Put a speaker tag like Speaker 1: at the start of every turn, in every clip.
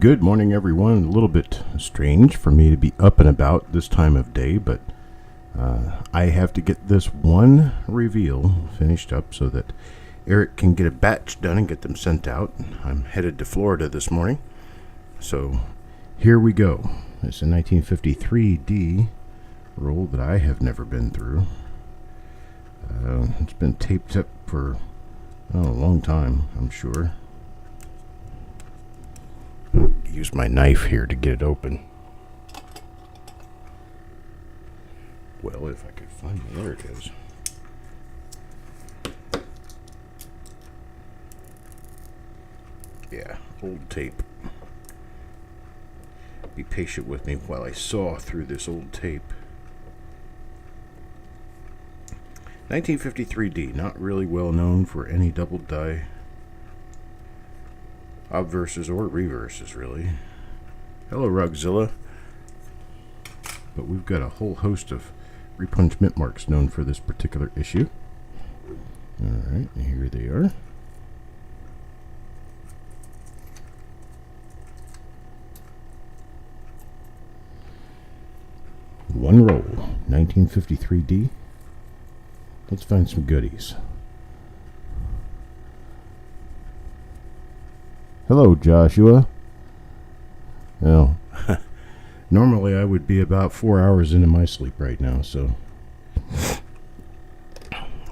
Speaker 1: Good morning, everyone. A little bit strange for me to be up and about this time of day, but I have to get this one reveal finished up so that Eric can get a batch done and get them sent out. I'm headed to Florida this morning, so here we go. It's a 1953D roll that I have never been through. It's been taped up for a long time, I'm sure. Use my knife here to get it open. Well, if I could find it. There it is. Yeah, old tape. Be patient with me while I saw through this old tape. 1953D, not really well known for any double die obverses or reverses, really. Hello, Rugzilla. But we've got a whole host of repunch mint marks known for this particular issue. Alright, here they are. One roll, 1953D. Let's find some goodies. Hello, Joshua. Well, normally I would be about 4 hours into my sleep right now, so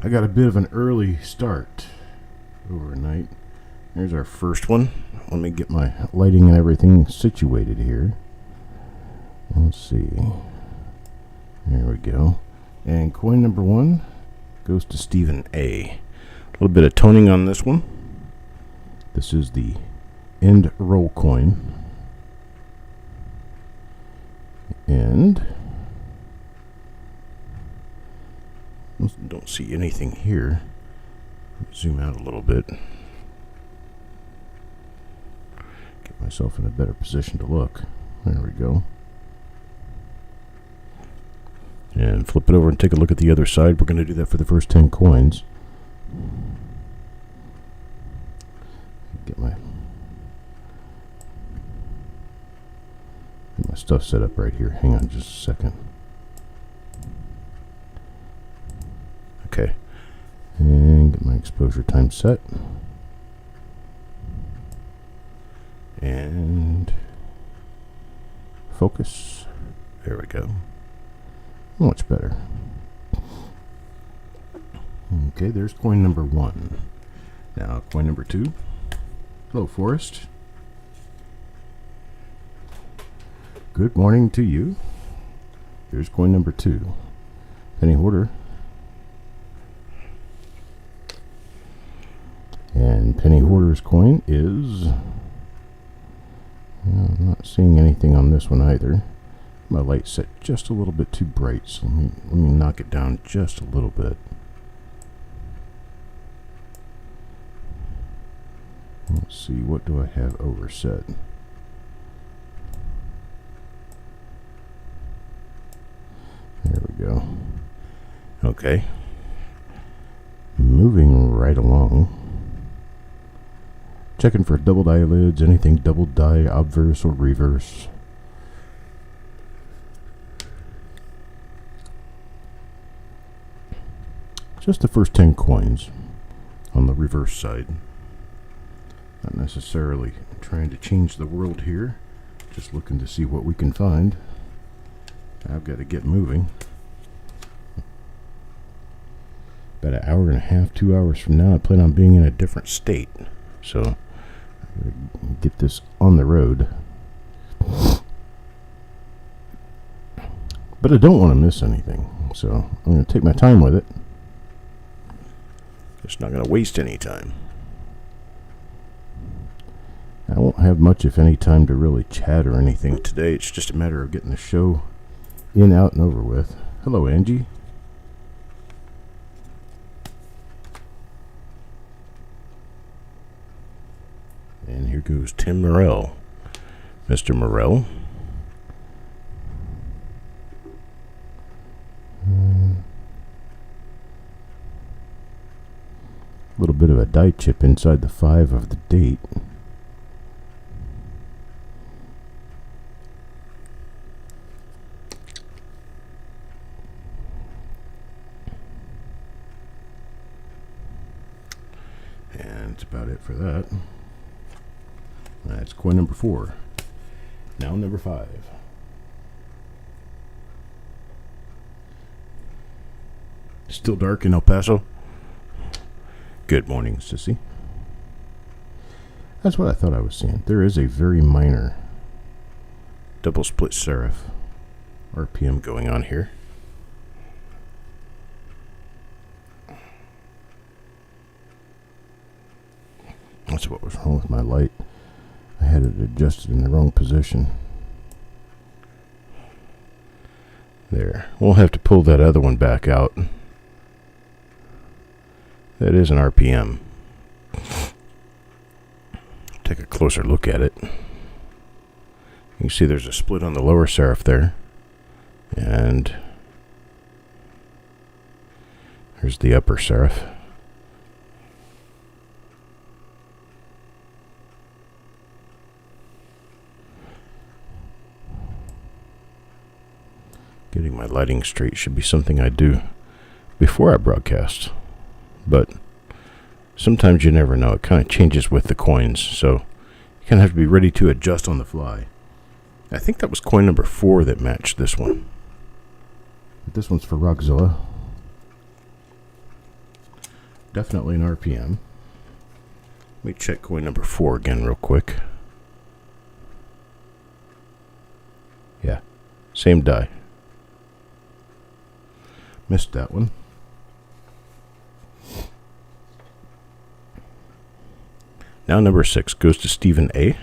Speaker 1: I got a bit of an early start overnight. There's our first one. Let me get my lighting and everything situated here. Let's see. There we go. And coin number one goes to Stephen A. A little bit of toning on this one. This is the end roll coin. And don't see anything here. Zoom out a little bit. Get myself in a better position to look. There we go. And flip it over and take a look at the other side. We're going to do that for the first 10 coins. Get my stuff set up right here. Hang on just a second. Okay. And get my exposure time set. And focus. There we go. Much better. Okay, there's coin number one. Now, coin number two. Hello, Forrest. Good morning to you. Here's coin number two. Penny Hoarder. And Penny Hoarder's coin is... I'm not seeing anything on this one either. My light's set just a little bit too bright, so let me knock it down just a little bit. Let's see, what do I have overset? There we go. Okay. Moving right along. Checking for double die lids, anything double die, obverse or reverse. Just the first 10 coins on the reverse side. Not necessarily trying to change the world here. Just looking to see what we can find. I've got to get moving. About an hour and a half, 2 hours from now, I plan on being in a different state. So, I'm going to get this on the road. But I don't want to miss anything. So, I'm going to take my time with it. Just not going to waste any time. I won't have much, if any, time to really chat or anything today. It's just a matter of getting the show in, out, and over with. Hello, Angie. And here goes Tim Morrell. Mr. Morrell. A little bit of a die chip inside the 5 of the date. And that's about it for that. That's coin number 4. Now number 5. Still dark in El Paso? Good morning, sissy. That's what I thought I was seeing. There is a very minor double split serif RPM going on here. That's what was wrong with my light. I had it adjusted in the wrong position. There. We'll have to pull that other one back out. That is an RPM. Take a closer look at it. You can see there's a split on the lower serif there. And here's the upper serif. Getting my lighting straight should be something I do before I broadcast. But sometimes you never know. It kind of changes with the coins. So you kind of have to be ready to adjust on the fly. I think that was coin number 4 that matched this one. But this one's for Rockzilla. Definitely an RPM. Let me check coin number 4 again real quick. Yeah, same die. Missed that one. Now number 6 goes to Stephen A.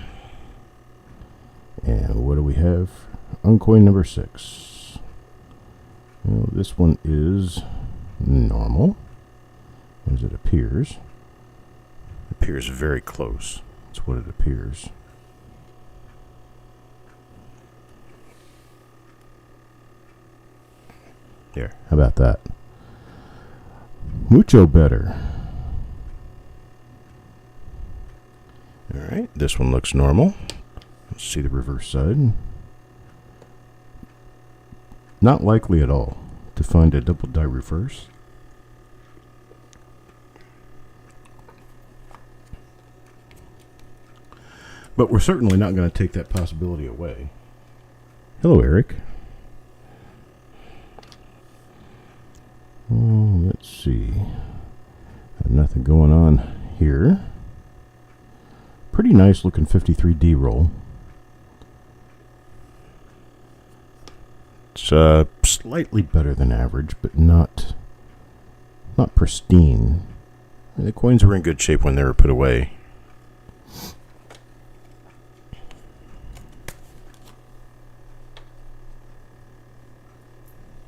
Speaker 1: And what do we have on coin number 6? Well, this one is normal, as it appears. It appears very close. That's what it appears. There, how about that? Mucho better. Alright, this one looks normal. Let's see the reverse side. Not likely at all to find a double die reverse. But we're certainly not going to take that possibility away. Hello, Eric. Oh, let's see. Have nothing going on here. Pretty nice looking 53D roll. It's slightly better than average, but not pristine. The coins were in good shape when they were put away.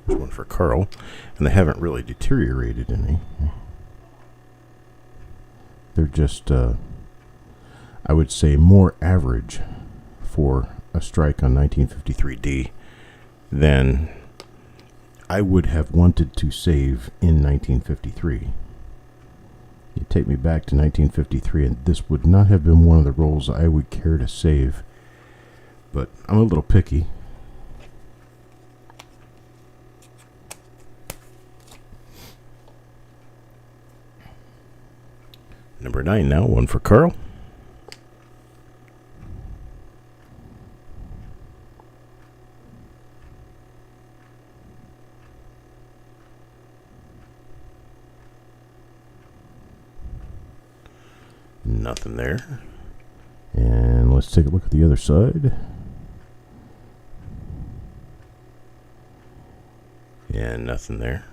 Speaker 1: There's one for Carl, and they haven't really deteriorated any. They're just, I would say, more average for a strike on 1953D than I would have wanted to save in 1953. You take me back to 1953, and this would not have been one of the rolls I would care to save. But I'm a little picky. Number 9 now, one for Carl. Nothing there. And let's take a look at the other side. And nothing there.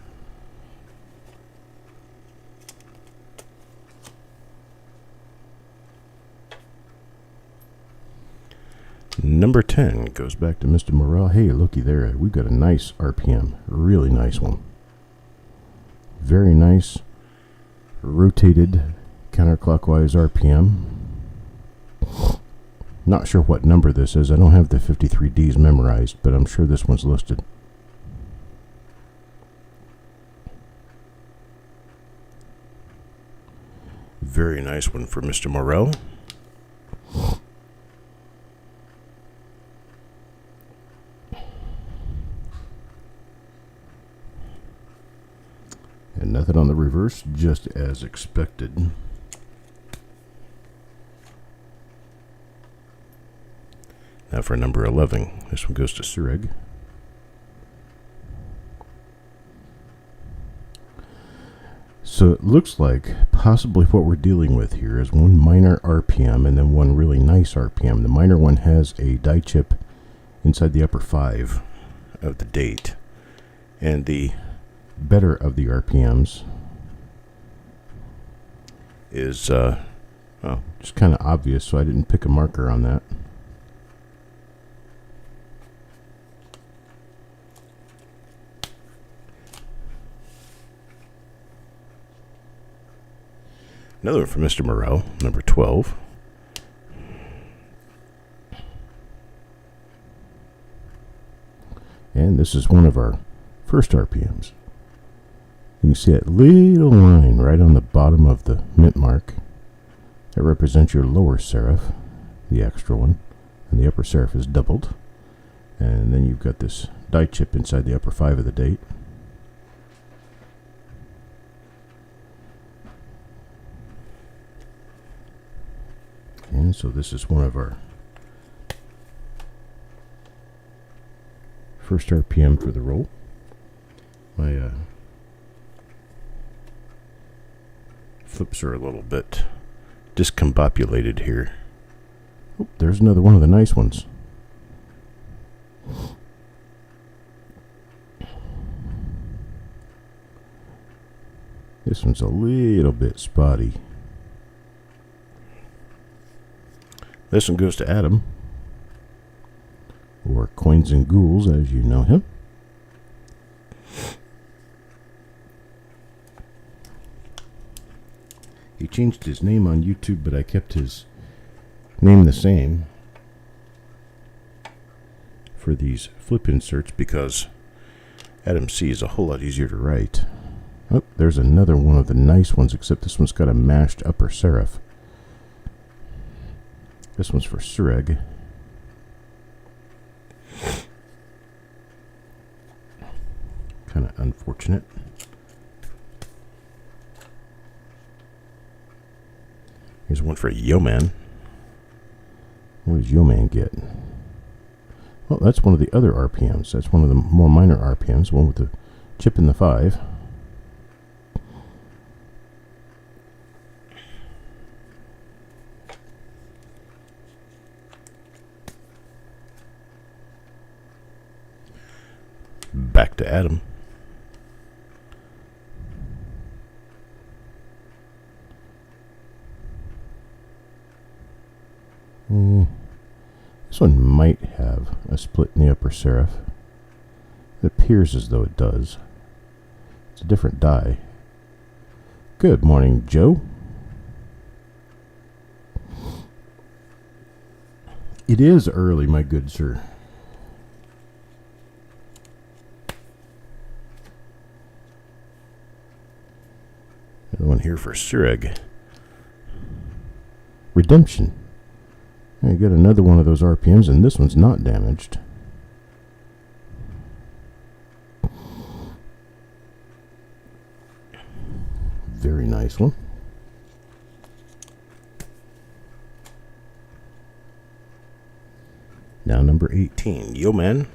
Speaker 1: Number 10 goes back to Mr. Morrell. Hey, looky there. We've got a nice RPM. A really nice one. Very nice. Rotated counterclockwise RPM. Not sure what number this is. I don't have the 53Ds memorized, but I'm sure this one's listed. Very nice one for Mr. Morrell. And nothing on the reverse, just as expected. Now for number 11. This one goes to Sureg. So it looks like possibly what we're dealing with here is one minor RPM and then one really nice RPM. The minor one has a die chip inside the upper 5 of the date. And the better of the RPMs is well, just kind of obvious, so I didn't pick a marker on that. Another one from Mr. Morrell, number 12. And this is one of our first RPMs. You can see that little line right on the bottom of the mint mark. That represents your lower serif, the extra one, and the upper serif is doubled. And then you've got this die chip inside the upper 5 of the date. And so this is one of our first RPM for the roll. My flips are a little bit discombobulated here. Oh, there's another one of the nice ones. This one's a little bit spotty. This one goes to Adam, or Coins and Ghouls as you know him. He changed his name on YouTube, but I kept his name the same for these flip inserts because Adam C is a whole lot easier to write. Oh, there's another one of the nice ones, except this one's got a mashed upper serif. This one's for Sureg. Kind of unfortunate. Here's one for Yo-Man. What does Yo-Man get? Well, that's one of the other RPMs. That's one of the more minor RPMs, one with the chip in the 5. Back to Adam. This one might have a split in the upper serif. It appears as though it does. It's a different die. Good morning, Joe. It is early, my good sir. Another one here for Sureg. Redemption. I got another one of those RPMs, and this one's not damaged. Very nice one. Now number 18, Yo-Man.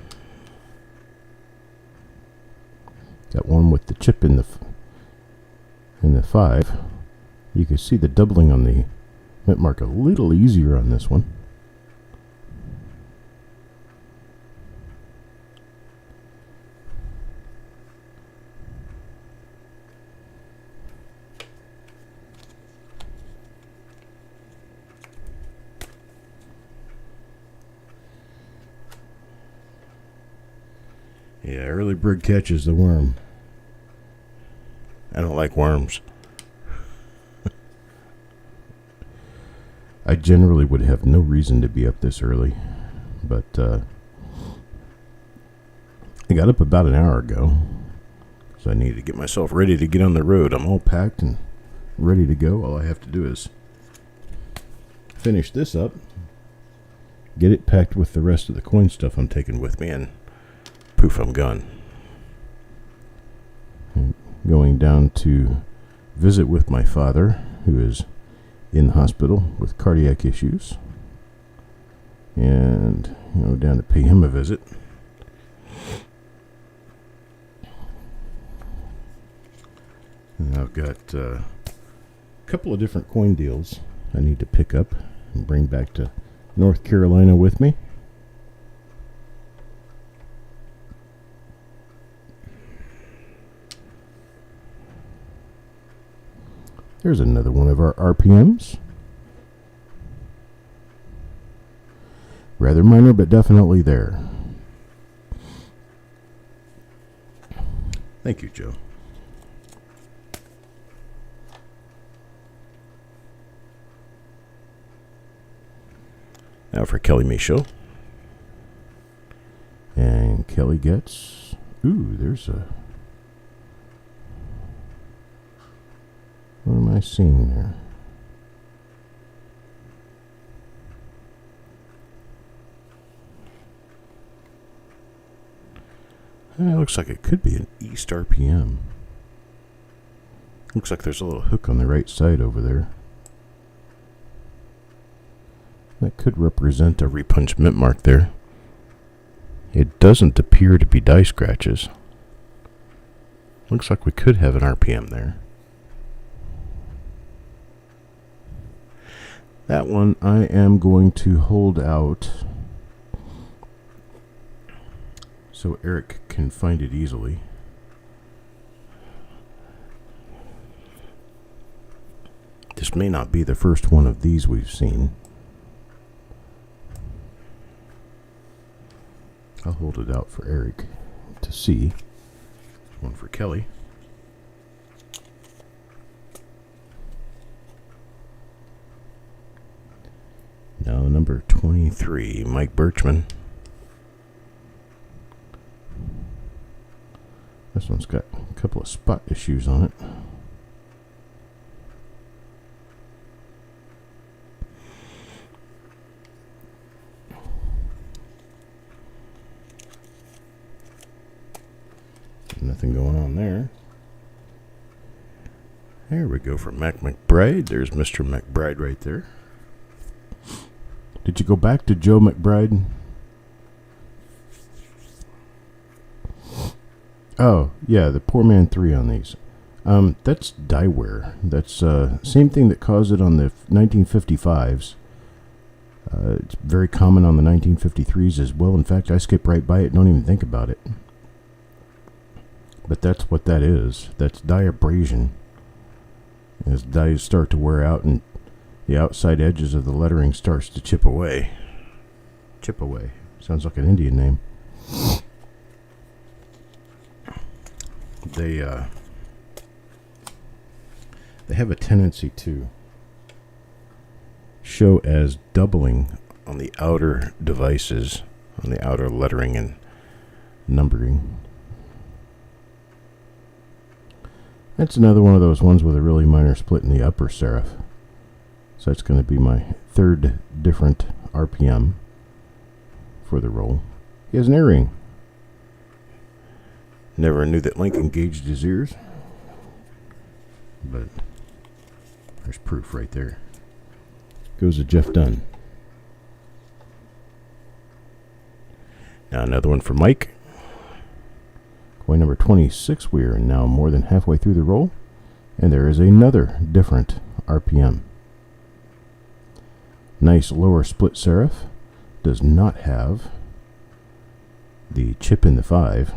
Speaker 1: Got one with the chip in the 5. You can see the doubling on the mint mark a little easier on this one. Yeah, early bird catches the worm. I don't like worms. I generally would have no reason to be up this early, but I got up about an hour ago because I needed to get myself ready to get on the road. I'm all packed and ready to go. All I have to do is finish this up, get it packed with the rest of the coin stuff I'm taking with me, and poof, I'm gone. I'm going down to visit with my father, who is in the hospital with cardiac issues. and down to pay him a visit. And I've got a couple of different coin deals I need to pick up and bring back to North Carolina with me. There's another one of our RPMs. Rather minor, but definitely there. Thank you, Joe. Now for Kelly Michaud. And Kelly gets... Ooh, there's a... What am I seeing there? It looks like it could be an East RPM. Looks like there's a little hook on the right side over there. That could represent a repunch mint mark there. It doesn't appear to be die scratches. Looks like we could have an RPM there. That one I am going to hold out so Eric can find it easily. This may not be the first one of these we've seen. I'll hold it out for Eric to see. One for Kelly. Now number 23, Mike Birchman. This one's got a couple of spot issues on it. Nothing going on there. There we go for Mac McBride. There's Mr. McBride right there. Did you go back to Joe McBride? Oh, yeah, the Poor Man 3 on these. That's die wear. That's same thing that caused it on the 1955s. It's very common on the 1953s as well. In fact, I skip right by it, don't even think about it. But that's what that is. That's die abrasion. As dies start to wear out and the outside edges of the lettering starts to chip away. Chip away. Sounds like an Indian name. They have a tendency to show as doubling on the outer devices, on the outer lettering and numbering. That's another one of those ones with a really minor split in the upper serif. So that's going to be my third different RPM for the roll. He has an earring. Never knew that Link engaged his ears. But there's proof right there. Goes to Jeff Dunn. Now another one for Mike. Coin number 26. We are now more than halfway through the roll. And there is another different RPM. Nice lower split serif. Does not have the chip in the 5.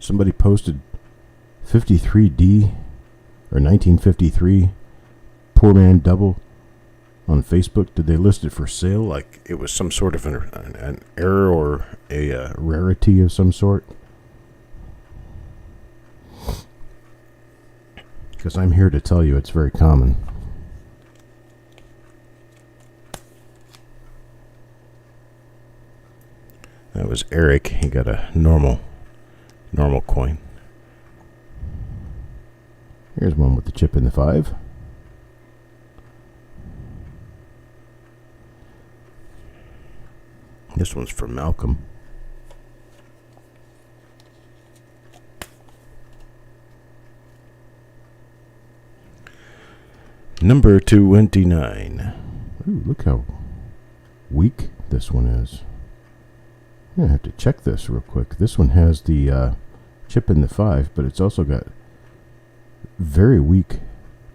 Speaker 1: Somebody posted 53D or 1953 Poor Man Double on Facebook. Did they list it for sale like it was some sort of an error or a rarity of some sort? Because I'm here to tell you it's very common. That was Eric. He got a normal coin. Here's one with the chip in the 5. This one's from Malcolm. Number 29. Ooh, look how weak this one is. I'm going to have to check this real quick. This one has the chip in the 5, but it's also got very weak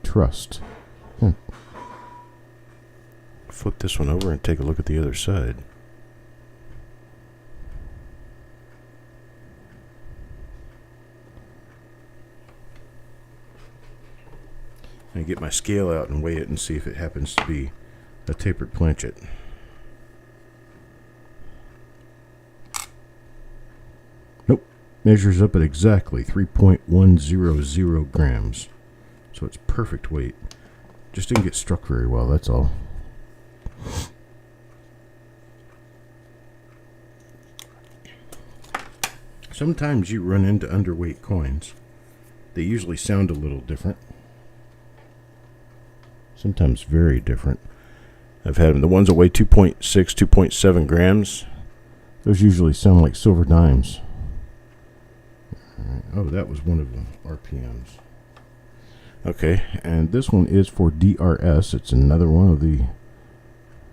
Speaker 1: trust. Flip this one over and take a look at the other side. I get my scale out and weigh it and see if it happens to be a tapered planchet. Nope. Measures up at exactly 3.100 grams. So it's perfect weight. Just didn't get struck very well, that's all. Sometimes you run into underweight coins. They usually sound a little different. Sometimes very different. I've had them. The ones that weigh 2.6, 2.7 grams. Those usually sound like silver dimes. All right. Oh, that was one of the RPMs. Okay, and this one is for DRS. It's another one of the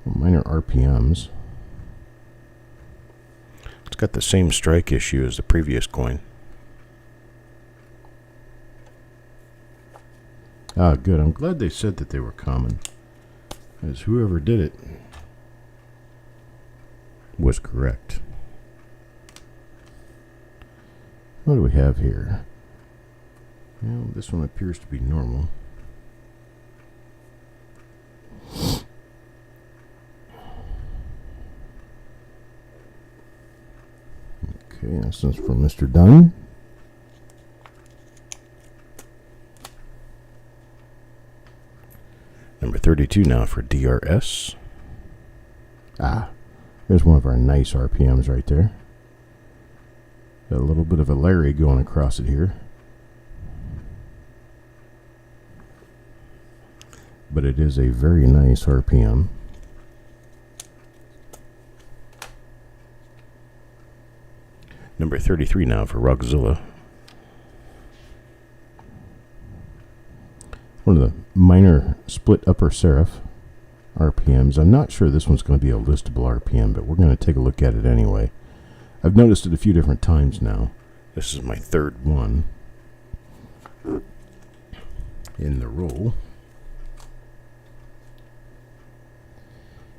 Speaker 1: minor RPMs. It's got the same strike issue as the previous coin. Ah, good. I'm glad they said that they were common, as whoever did it was correct. What do we have here? Well, this one appears to be normal. Okay, this one's from Mr. Dunn. Number 32 now for DRS. Ah, there's one of our nice RPMs right there. Got a little bit of a Larry going across it here. But it is a very nice RPM. Number 33 now for Rockzilla. One of the minor split upper serif RPMs. I'm not sure this one's going to be a listable RPM, but we're going to take a look at it anyway. I've noticed it a few different times now. This is my third one in the roll.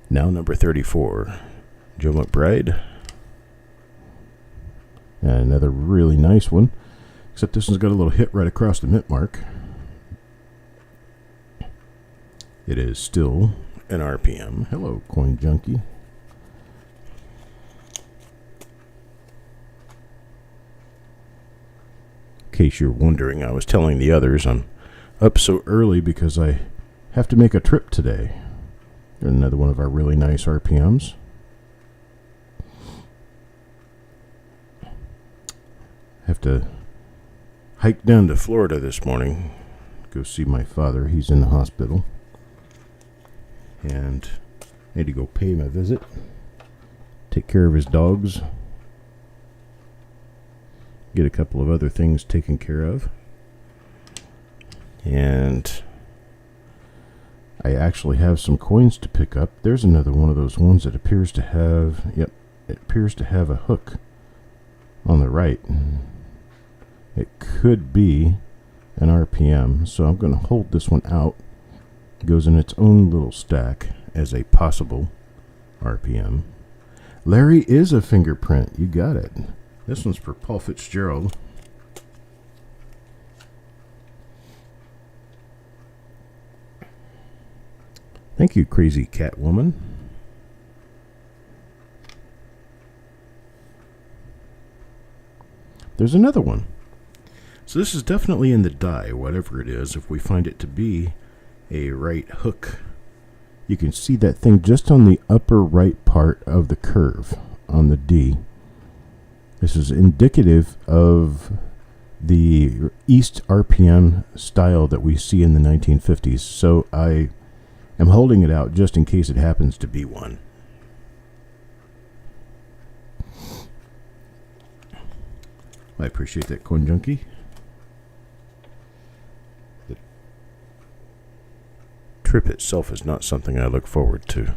Speaker 1: Now number 34, Joe McBride. And another really nice one, except this one's got a little hit right across the mint mark. It is still an RPM. Hello, Coin Junkie. In case you're wondering, I was telling the others I'm up so early because I have to make a trip today. Another one of our really nice RPMs. Have to hike down to Florida this morning. Go see my father. He's in the hospital. And I need to go pay him a visit. Take care of his dogs. Get a couple of other things taken care of. And I actually have some coins to pick up. There's another one of those ones that appears to have, yep, it appears to have a hook on the right. It could be an RPM, so I'm going to hold this one out. It goes in its own little stack as a possible RPM. Larry is a fingerprint. You got it. This one's for Paul Fitzgerald. Thank you, Crazy Cat Woman. There's another one. So this is definitely in the die, whatever it is. If we find it to be a right hook, you can see that thing just on the upper right part of the curve on the D. This is indicative of the East RPM style that we see in the 1950s. So I am holding it out just in case it happens to be one. I appreciate that, Coin Junkie. The trip itself is not something I look forward to.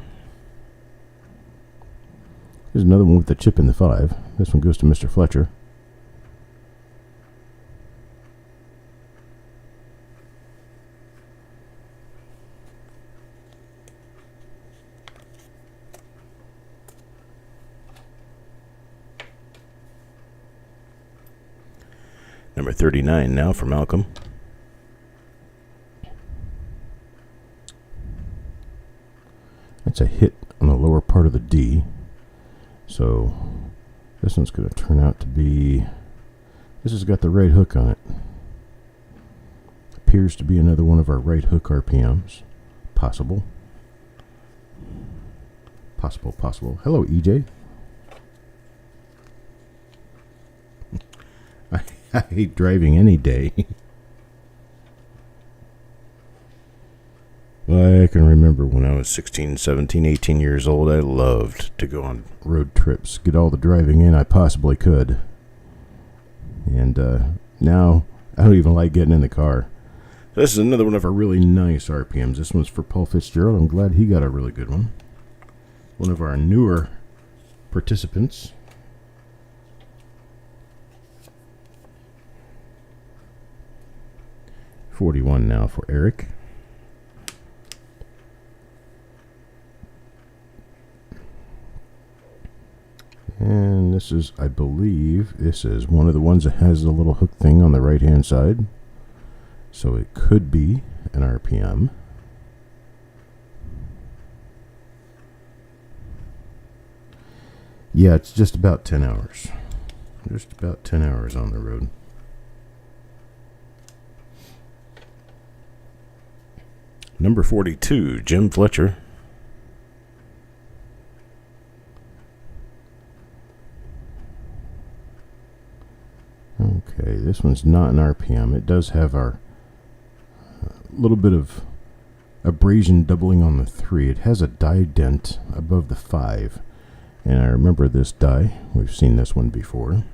Speaker 1: Here's another one with the chip in the 5. This one goes to Mr. Fletcher. Number 39 now for Malcolm. That's a hit on the lower part of the D. So this one's going to turn out to be... This has got the right hook on it. Appears to be another one of our right hook RPMs. Possible. Possible. Hello, EJ. I hate driving any day. I can remember when I was 16, 17, 18 years old, I loved to go on road trips, get all the driving in I possibly could. And now I don't even like getting in the car. This is another one of our really nice RPMs. This one's for Paul Fitzgerald. I'm glad he got a really good one. One of our newer participants. $41 now for Eric. And this is, I believe, this is one of the ones that has the little hook thing on the right hand side. So it could be an RPM. Yeah, it's just about 10 hours. Just about 10 hours on the road. Number 42, Jim Fletcher. Okay, this one's not an RPM. It does have our little bit of abrasion doubling on the 3. It has a die dent above the 5. And I remember this die. We've seen this one before.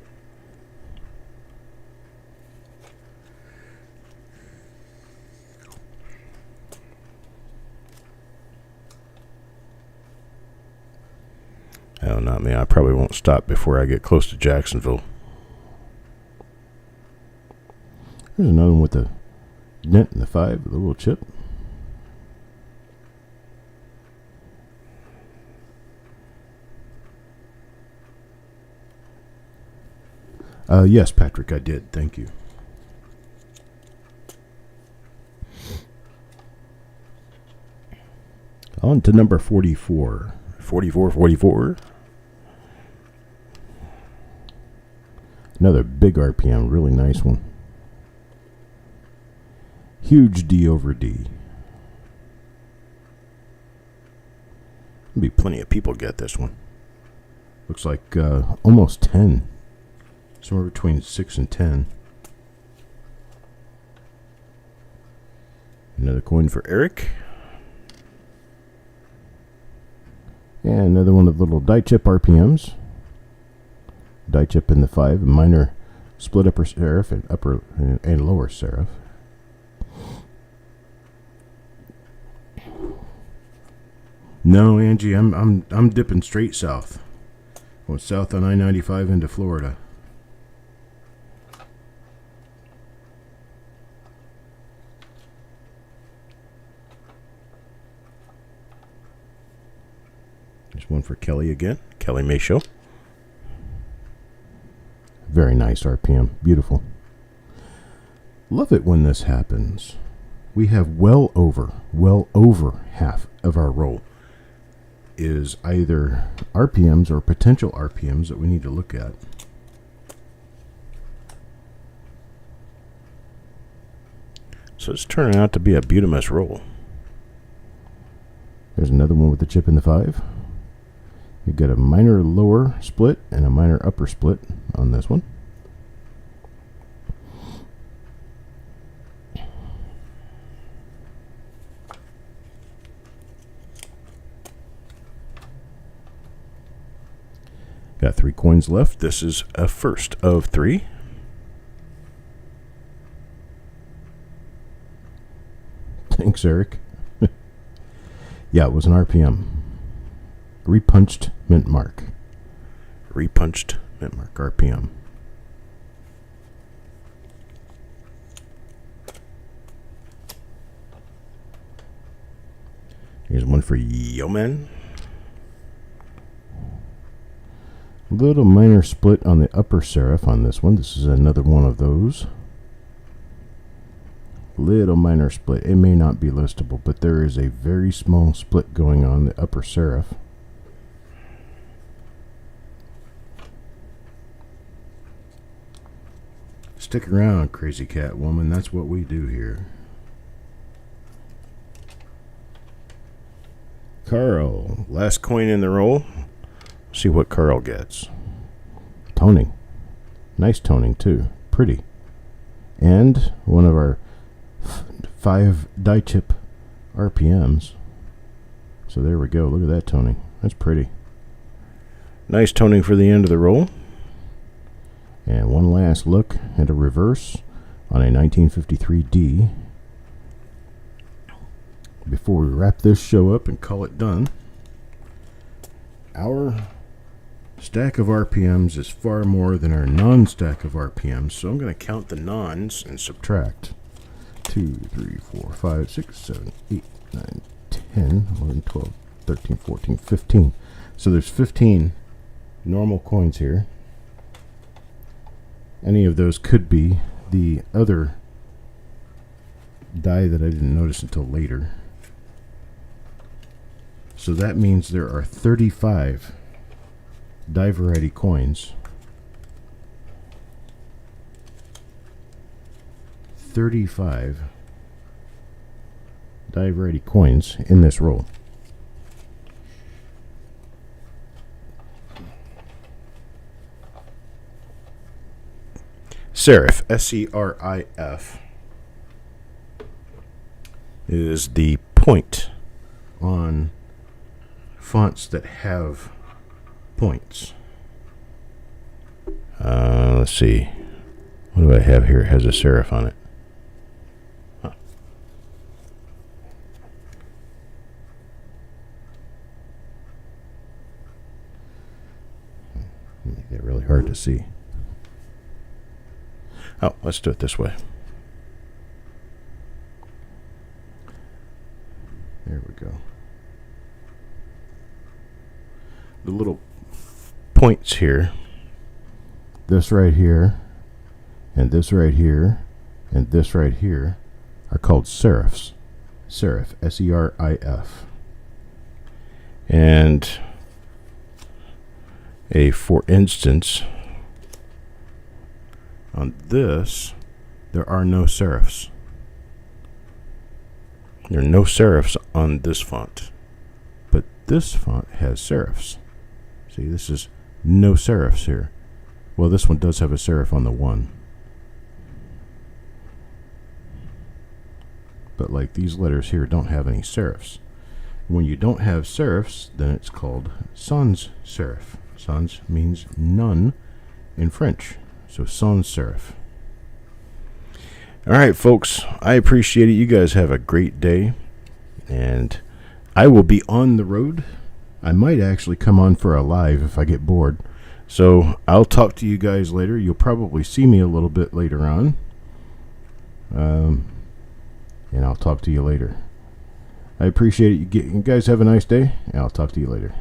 Speaker 1: Oh, not me. I probably won't stop before I get close to Jacksonville. There's another one with a dent in the 5 with a little chip. Yes, Patrick, I did. Thank you. On to number 44. 44. Another big RPM, really nice one. Huge D over D. There'll be plenty of people get this one. Looks like almost 10. Somewhere between 6 and 10. Another coin for Eric. And another one of the little die chip RPMs. Die chip in the 5, a minor split upper serif and upper and lower serif. No, Angie, I'm dipping straight south. Going south on I-95 into Florida. There's one for Kelly again. Kelly Mayshow. Very nice RPM. Beautiful. Love it when this happens. We have well over half of our roll is either RPMs or potential RPMs that we need to look at. So it's turning out to be a beautimous roll. There's another one with the chip in the 5. You got a minor lower split and a minor upper split on this one. Got 3 coins left. This is a first of 3. Thanks, Eric. Yeah, it was an RPM. Repunched mint mark. Repunched mint mark, RPM. Here's one for Yeoman. Little minor split on the upper serif on this one. This is another one of those. Little minor split. It may not be listable, but there is a very small split going on the upper serif. Stick around, crazy cat woman. That's what we do here. Carl, last coin in the roll. See what Carl gets. Toning. Nice toning too. Pretty. And one of our 5 die chip RPMs. So there we go. Look at that toning. That's pretty. Nice toning for the end of the roll. And one last look at a reverse on a 1953D. Before we wrap this show up and call it done, our stack of RPMs is far more than our non-stack of RPMs, so I'm going to count the nons and subtract. 2, 3, 4, 5, 6, 7, 8, 9, 10, 11, 12, 13, 14, 15. So there's 15 normal coins here. Any of those could be the other die that I didn't notice until later. So that means there are 35 die variety coins. 35 die variety coins in this roll. Serif, S-E-R-I-F, is the point on fonts that have points. Let's see. What do I have here? It has a serif on it. Huh. Make that really hard to see. Oh, let's do it this way. There we go. The little points here, this right here, and this right here, and this right here, are called serifs. Serif, S-E-R-I-F. And for instance, on this, there are no serifs. There are no serifs on this font. But this font has serifs. See, this is no serifs here. Well, this one does have a serif on the 1. But like these letters here don't have any serifs. When you don't have serifs, then it's called sans serif. Sans means none in French. So sans serif. All right, folks. I appreciate it. You guys have a great day. And I will be on the road. I might actually come on for a live if I get bored. So I'll talk to you guys later. You'll probably see me a little bit later on. And I'll talk to you later. I appreciate it. You guys have a nice day. And I'll talk to you later.